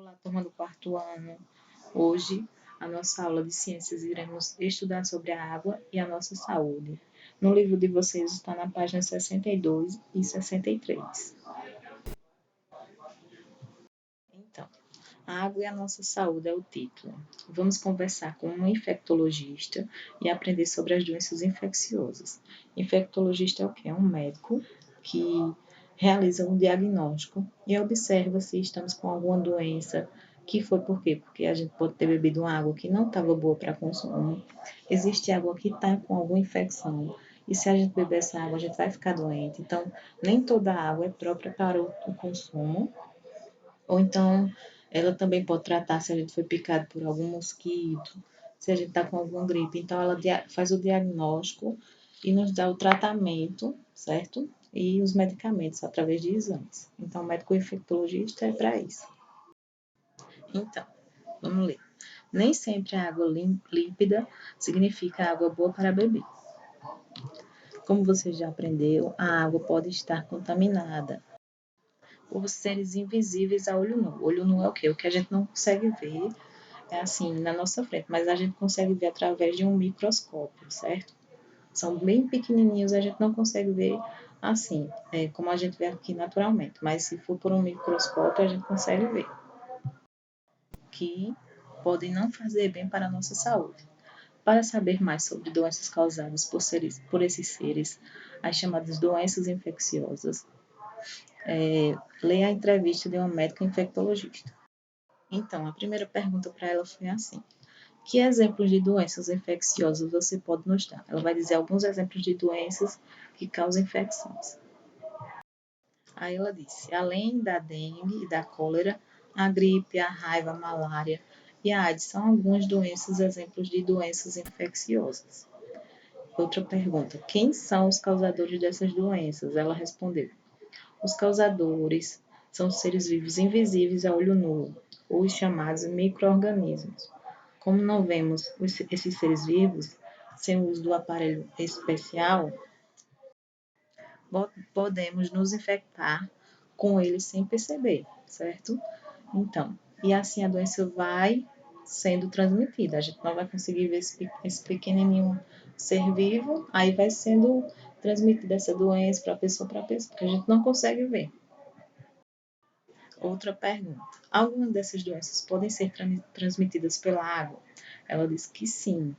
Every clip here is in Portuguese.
Olá, turma do quarto ano. Hoje, a nossa aula de ciências, iremos estudar sobre a água e a nossa saúde. No livro de vocês está na página 62 e 63. Então, a água e a nossa saúde é o título. Vamos conversar com um infectologista e aprender sobre as doenças infecciosas. Infectologista é o quê? É um médico que realiza um diagnóstico e observa se estamos com alguma doença. Que foi por quê? Porque a gente pode ter bebido uma água que não estava boa para consumo. Existe água que está com alguma infecção. E se a gente beber essa água, a gente vai ficar doente. Então, nem toda água é própria para o consumo. Ou então, ela também pode tratar se a gente foi picado por algum mosquito, se a gente está com alguma gripe. Então, ela faz o diagnóstico e nos dá o tratamento, certo? E os medicamentos através de exames. Então, o médico infectologista é para isso. Então, vamos ler. Nem sempre a água límpida significa água boa para beber. Como você já aprendeu, a água pode estar contaminada por seres invisíveis a olho nu. Olho nu é o quê? O que a gente não consegue ver é assim, na nossa frente, mas a gente consegue ver através de um microscópio, certo? São bem pequenininhos, a gente não consegue ver assim, como a gente vê aqui naturalmente, mas se for por um microscópio, a gente consegue ver que podem não fazer bem para a nossa saúde. Para saber mais sobre doenças causadas por esses seres, as chamadas doenças infecciosas, leia a entrevista de uma médica infectologista. Então, a primeira pergunta para ela foi assim: que exemplos de doenças infecciosas você pode nos dar? Ela vai dizer alguns exemplos de doenças que causam infecções. Aí ela disse: além da dengue e da cólera, a gripe, a raiva, a malária e a AIDS são algumas doenças exemplos de doenças infecciosas. Outra pergunta: quem são os causadores dessas doenças? Ela respondeu: os causadores são seres vivos invisíveis a olho nu, ou os chamados micro-organismos. Como não vemos esses seres vivos, sem o uso do aparelho especial, podemos nos infectar com eles sem perceber, certo? Então, e assim a doença vai sendo transmitida. A gente não vai conseguir ver esse pequenininho ser vivo, aí vai sendo transmitida essa doença para pessoa, porque a gente não consegue ver. Outra pergunta: algumas dessas doenças podem ser transmitidas pela água? Ela diz que sim.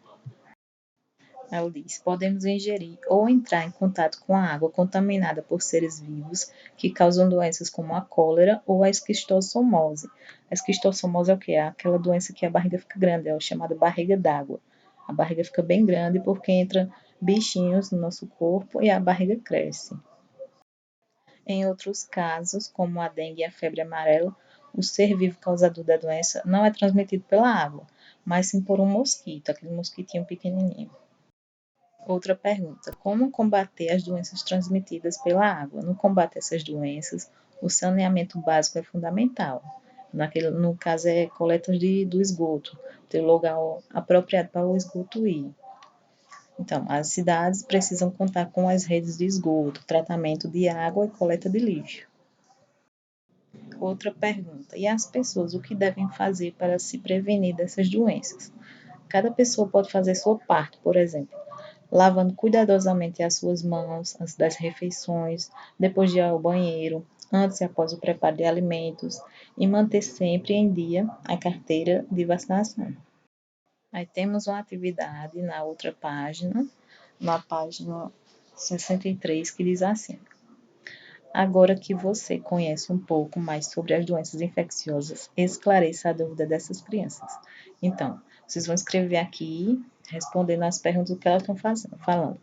Ela diz: podemos ingerir ou entrar em contato com a água contaminada por seres vivos que causam doenças como a cólera ou a esquistossomose. A esquistossomose é o quê? É aquela doença que a barriga fica grande, é chamada barriga d'água. A barriga fica bem grande porque entra bichinhos no nosso corpo e a barriga cresce. Em outros casos, como a dengue e a febre amarela, o ser vivo causador da doença não é transmitido pela água, mas sim por um mosquito, aquele mosquitinho pequenininho. Outra pergunta: como combater as doenças transmitidas pela água? No combate a essas doenças, o saneamento básico é fundamental. No caso, é coleta do esgoto, ter lugar apropriado para o esgoto ir. Então, as cidades precisam contar com as redes de esgoto, tratamento de água e coleta de lixo. Outra pergunta: e as pessoas, o que devem fazer para se prevenir dessas doenças? Cada pessoa pode fazer sua parte, por exemplo, lavando cuidadosamente as suas mãos antes das refeições, depois de ir ao banheiro, antes e após o preparo de alimentos, e manter sempre em dia a carteira de vacinação. Aí temos uma atividade na outra página, na página 63, que diz assim: agora que você conhece um pouco mais sobre as doenças infecciosas, esclareça a dúvida dessas crianças. Então, vocês vão escrever aqui, respondendo as perguntas que elas estão falando.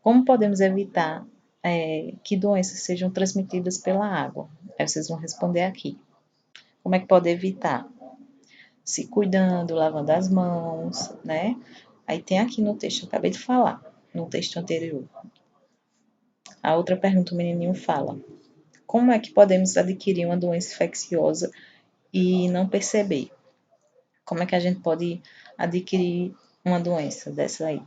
Como podemos evitar que doenças sejam transmitidas pela água? Aí vocês vão responder aqui. Como é que pode evitar? Se cuidando, lavando as mãos, né? Aí tem aqui no texto, eu acabei de falar, no texto anterior. A outra pergunta o menininho fala: como é que podemos adquirir uma doença infecciosa e não perceber? Como é que a gente pode adquirir uma doença dessa aí?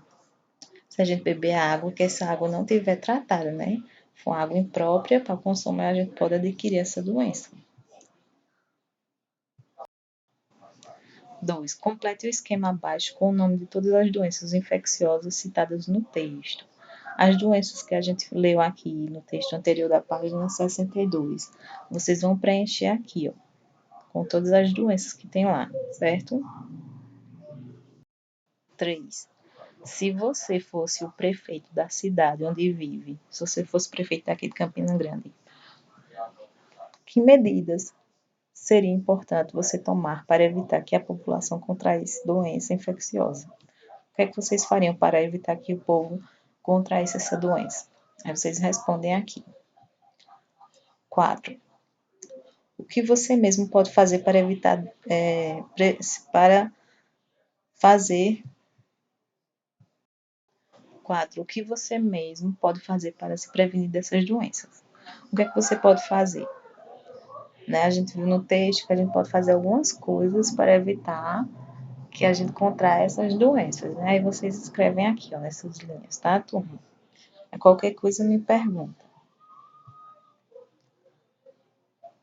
Se a gente beber água, que essa água não estiver tratada, né? For água imprópria para consumo, a gente pode adquirir essa doença. 2. Complete o esquema abaixo com o nome de todas as doenças infecciosas citadas no texto. As doenças que a gente leu aqui no texto anterior da página 62, vocês vão preencher aqui, ó, com todas as doenças que tem lá, certo? 3. Se você fosse o prefeito da cidade onde vive, se você fosse prefeito daqui de Campina Grande, que medidas seria importante você tomar para evitar que a população contraísse doença infecciosa? O que é que vocês fariam para evitar que o povo contraísse essa doença? Aí vocês respondem aqui. 4. O que você mesmo pode fazer para evitar, para fazer 4. O que você mesmo pode fazer para se prevenir dessas doenças? O que é que você pode fazer? Né? A gente viu no texto que a gente pode fazer algumas coisas para evitar que a gente contraia essas doenças. Né? Aí vocês escrevem aqui, ó, nessas linhas, tá, turma? Qualquer coisa me pergunta.